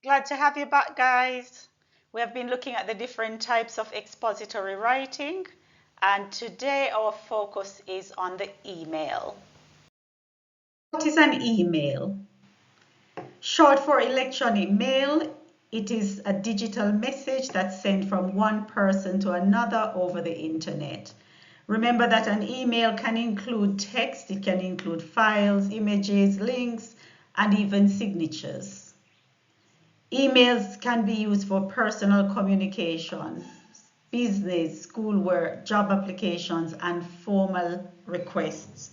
Glad to have you back, guys. We have been looking at the different types of expository writing, and today our focus is on the email. What is an email? Short for electronic mail, it is a digital message that's sent from one person to another over the internet. Remember that an email can include text, it can include files, images, links, and even signatures. Emails can be used for personal communication, business, schoolwork, job applications, and formal requests.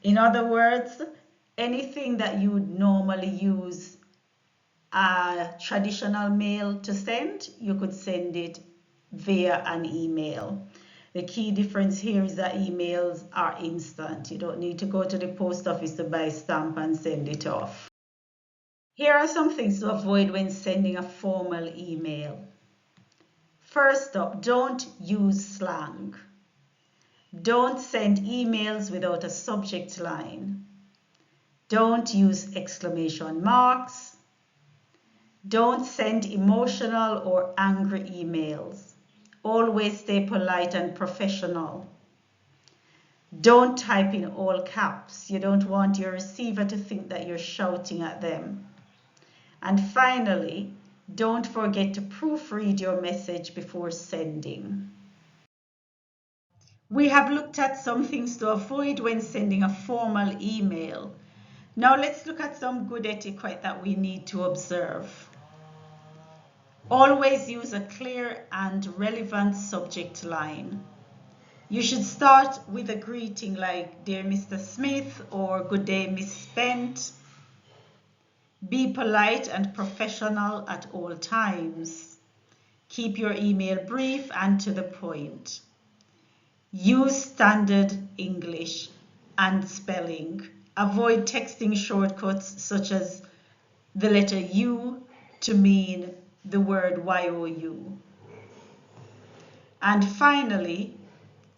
In other words, anything that you would normally use a traditional mail to send, you could send it via an email. The key difference here is that emails are instant. You don't need to go to the post office to buy a stamp and send it off. Here are some things to avoid when sending a formal email. First up, don't use slang. Don't send emails without a subject line. Don't use exclamation marks. Don't send emotional or angry emails. Always stay polite and professional. Don't type in all caps. You don't want your receiver to think that you're shouting at them. And finally, don't forget to proofread your message before sending. We have looked at some things to avoid when sending a formal email. Now let's look at some good etiquette that we need to observe. Always use a clear and relevant subject line. You should start with a greeting like "Dear Mr. Smith" or "Good day, Miss Spence." Be polite and professional at all times. Keep your email brief and to the point. Use standard English and spelling. Avoid texting shortcuts such as the letter U to mean the word YOU. And finally,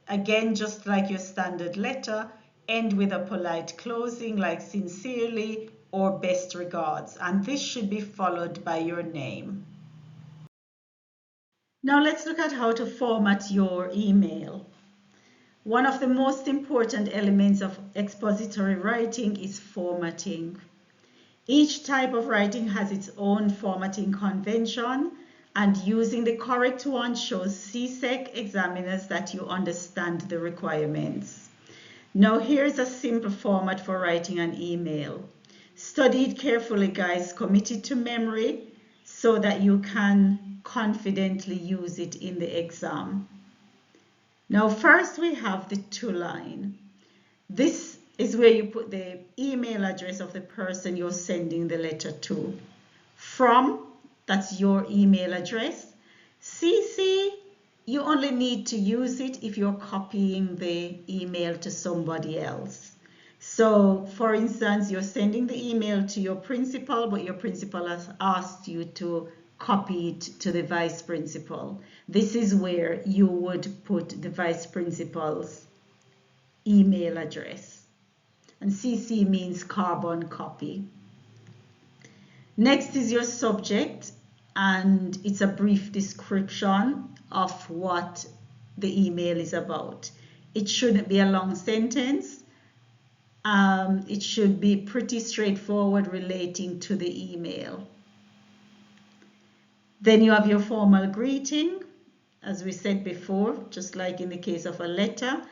again, just like your standard letter, end with a polite closing like "sincerely" or "best regards," and this should be followed by your name. Now let's look at how to format your email. One of the most important elements of expository writing is formatting. Each type of writing has its own formatting convention, and using the correct one shows CSEC examiners that you understand the requirements. Now here's a simple format for writing an email. Study it carefully, guys. Commit it to memory so that you can confidently use it in the exam. Now first we have the to-line. This is where you put the email address of the person you're sending the letter to. From, that's your email address. CC, you only need to use it if you're copying the email to somebody else. So, for instance, you're sending the email to your principal, but your principal has asked you to copy it to the vice principal. This is where you would put the vice principal's email address. And CC means carbon copy. Next is your subject, and it's a brief description of what the email is about. It shouldn't be a long sentence. It should be pretty straightforward relating to the email. Then you have your formal greeting, as we said before, just like in the case of a letter.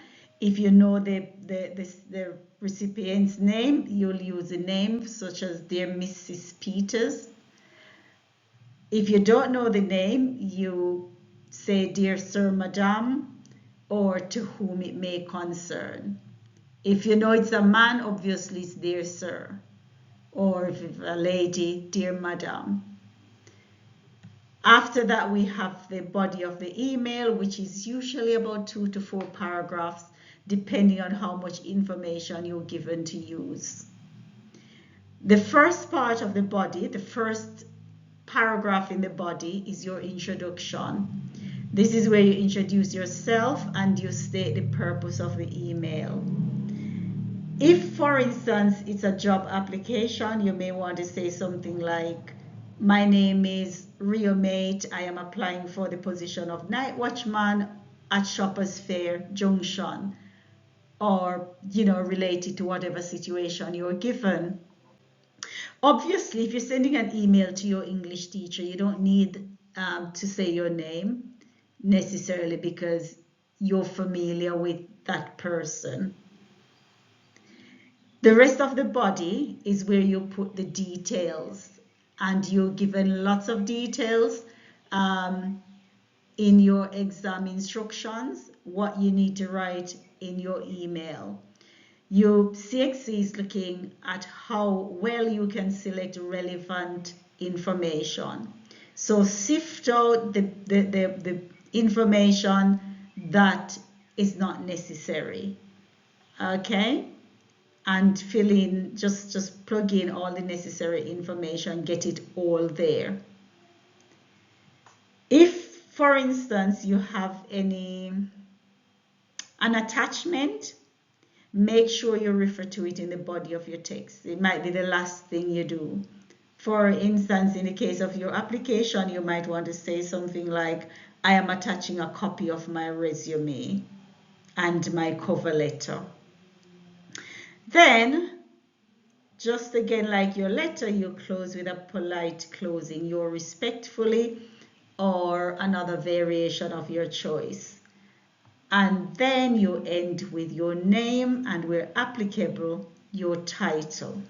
If you know the recipient's name, you'll use a name such as "Dear Mrs. Peters." If you don't know the name, you say "Dear Sir, Madam," or "To whom it may concern." If you know it's a man, obviously it's "Dear Sir," or if it's a lady, "Dear Madam." After that, we have the body of the email, which is usually about 2 to 4 paragraphs, depending on how much information you're given to use. The first part of the body, the first paragraph in the body, is your introduction. This is where you introduce yourself and you state the purpose of the email. If, for instance, it's a job application, you may want to say something like, my name is Rio Mate. I am applying for the position of night watchman at Shoppers Fair Junction, or related to whatever situation you're given. Obviously, if you're sending an email to your English teacher, you don't need to say your name necessarily, because you're familiar with that person. The rest of the body is where you put the details, and you're given lots of details in your exam instructions, what you need to write in your email. Your CSEC is looking at how well you can select relevant information. So sift out the information that is not necessary, okay? And fill in, just plug in all the necessary information, get it all there. If, for instance, you have an attachment, make sure you refer to it in the body of your text. It might be the last thing you do. For instance, in the case of your application, you might want to say something like, I am attaching a copy of my resume and my cover letter. Then, just again like your letter, you close with a polite closing, your respectfully, or another variation of your choice. And then you end with your name and, where applicable, your title.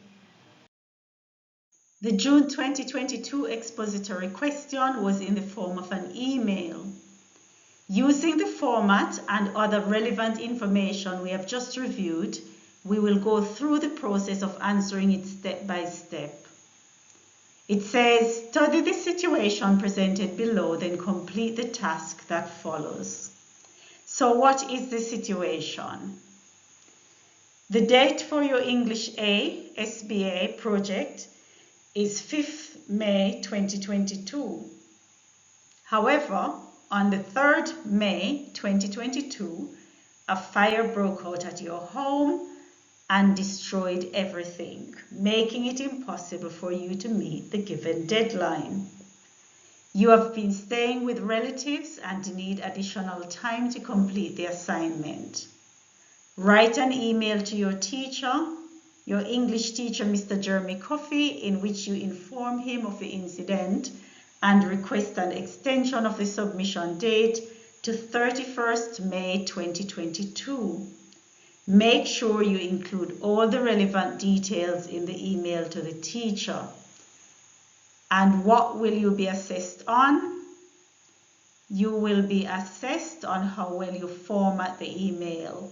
The June 2022 expository question was in the form of an email. Using the format and other relevant information we have just reviewed, we will go through the process of answering it step by step. It says, study the situation presented below, then complete the task that follows. So what is the situation? The date for your English A SBA project is 5th May 2022. However, on the 3rd May 2022, a fire broke out at your home and destroyed everything, making it impossible for you to meet the given deadline. You have been staying with relatives and need additional time to complete the assignment. Write an email to your teacher, your English teacher, Mr. Jeremy Coffey, in which you inform him of the incident and request an extension of the submission date to 31st May 2022. Make sure you include all the relevant details in the email to the teacher. And what will you be assessed on? You will be assessed on how well you format the email,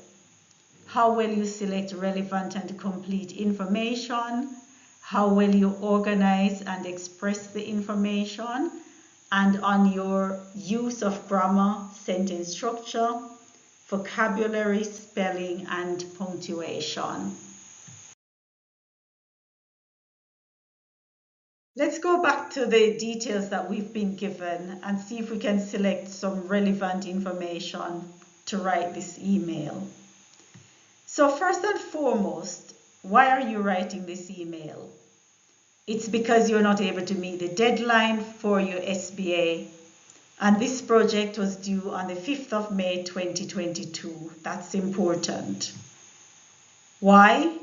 how well you select relevant and complete information, how well you organize and express the information, and on your use of grammar, sentence structure, vocabulary, spelling, and punctuation. Let's go back to the details that we've been given and see if we can select some relevant information to write this email. So first and foremost, why are you writing this email? It's because you're not able to meet the deadline for your SBA, and this project was due on the 5th of May 2022. That's important. Why?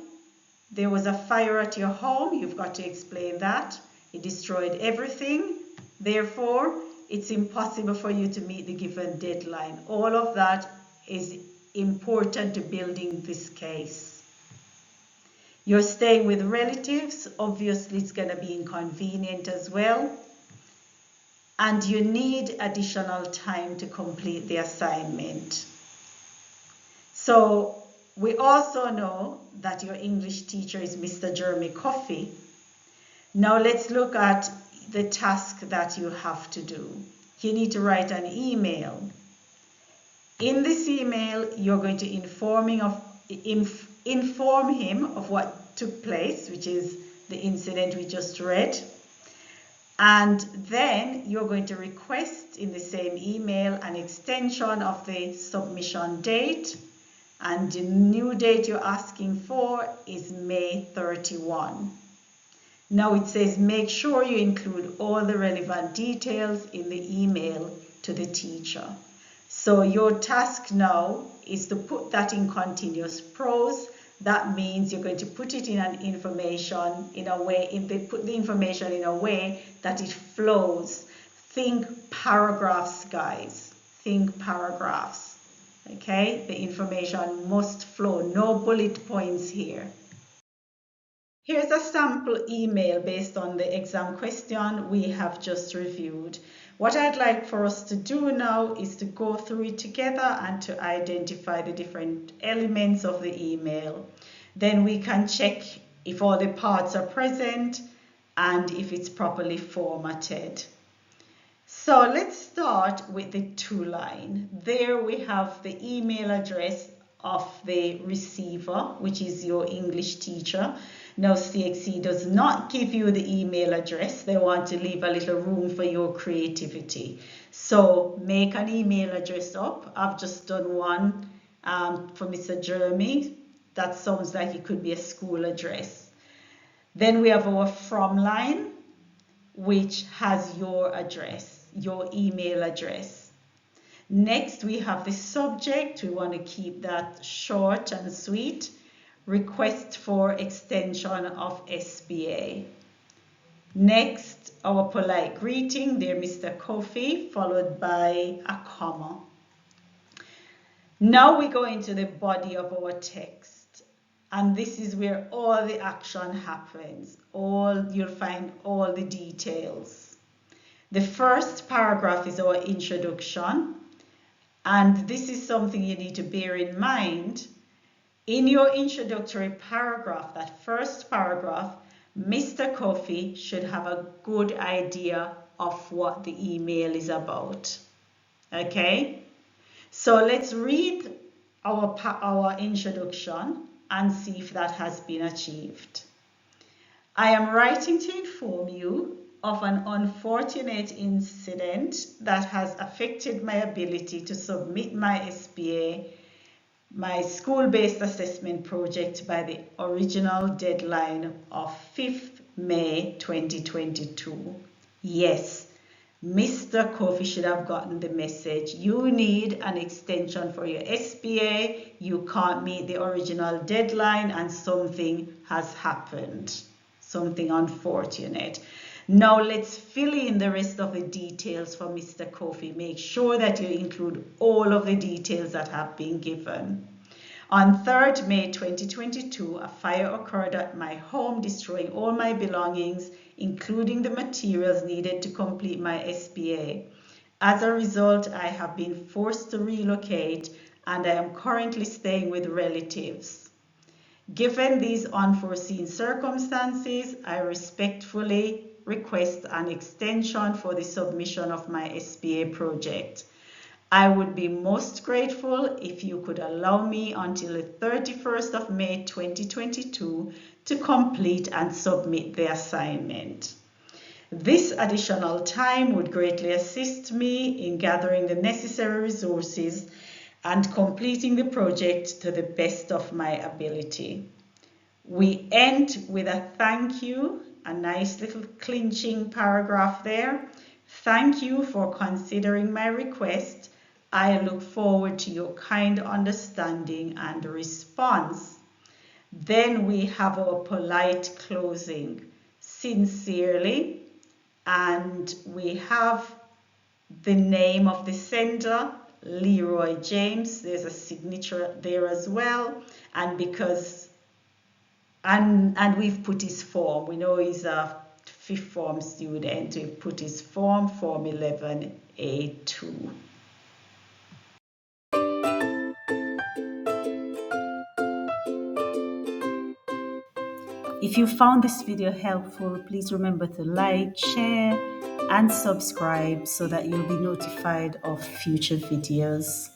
There was a fire at your home. You've got to explain that. It destroyed everything. Therefore, it's impossible for you to meet the given deadline. All of that is important to building this case. You're staying with relatives. Obviously, it's going to be inconvenient as well. And you need additional time to complete the assignment. So we also know that your English teacher is Mr. Jeremy Coffey. Now let's look at the task that you have to do. You need to write an email. In this email, you're going to inform him of what took place, which is the incident we just read. And then you're going to request in the same email an extension of the submission date. And the new date you're asking for is May 31. Now it says make sure you include all the relevant details in the email to the teacher. So your task now is to put that in continuous prose. That means you're going to put it in an information in a way, if they put the information in a way that it flows. Think paragraphs, guys. Think paragraphs. Okay, the information must flow. No bullet points here. Here's a sample email based on the exam question we have just reviewed. What I'd like for us to do now is to go through it together and to identify the different elements of the email. Then we can check if all the parts are present and if it's properly formatted. So let's start with the to-line. There we have the email address of the receiver, which is your English teacher. Now CXC does not give you the email address. They want to leave a little room for your creativity. So make an email address up. I've just done one for Mr. Jeremy. That sounds like it could be a school address. Then we have our from line, which has your address, your email address. Next, we have the subject. We want to keep that short and sweet. Request for extension of SBA. Next, our polite greeting, dear Mr. Coffee, followed by a comma. Now we go into the body of our text, and this is where all the action happens. You'll find all the details. The first paragraph is our introduction, and this is something you need to bear in mind. In your introductory paragraph, that first paragraph, Mr. Coffee should have a good idea of what the email is about. Okay? So let's read our introduction and see if that has been achieved. I am writing to inform you of an unfortunate incident that has affected my ability to submit my SBA, my school-based assessment project, by the original deadline of 5th May 2022. Yes, Mr. Coffee should have gotten the message. You need an extension for your SBA. You can't meet the original deadline and something has happened. Something unfortunate. Now let's fill in the rest of the details for Mr. Coffee. Make sure that you include all of the details that have been given. On 3rd May 2022, a fire occurred at my home, destroying all my belongings, including the materials needed to complete my SBA. As a result, I have been forced to relocate and I am currently staying with relatives. Given these unforeseen circumstances, I respectfully request an extension for the submission of my SBA project. I would be most grateful if you could allow me until the 31st of May 2022 to complete and submit the assignment. This additional time would greatly assist me in gathering the necessary resources and completing the project to the best of my ability. We end with a thank you, a nice little clinching paragraph there. Thank you for considering my request. I look forward to your kind understanding and response. Then we have our polite closing. Sincerely, and we have the name of the sender, Leroy James. There's a signature there as well, and we've put his form. We know he's a 5th form student. We've put his form 11A2. If you found this video helpful, please remember to like, share, and subscribe so that you'll be notified of future videos.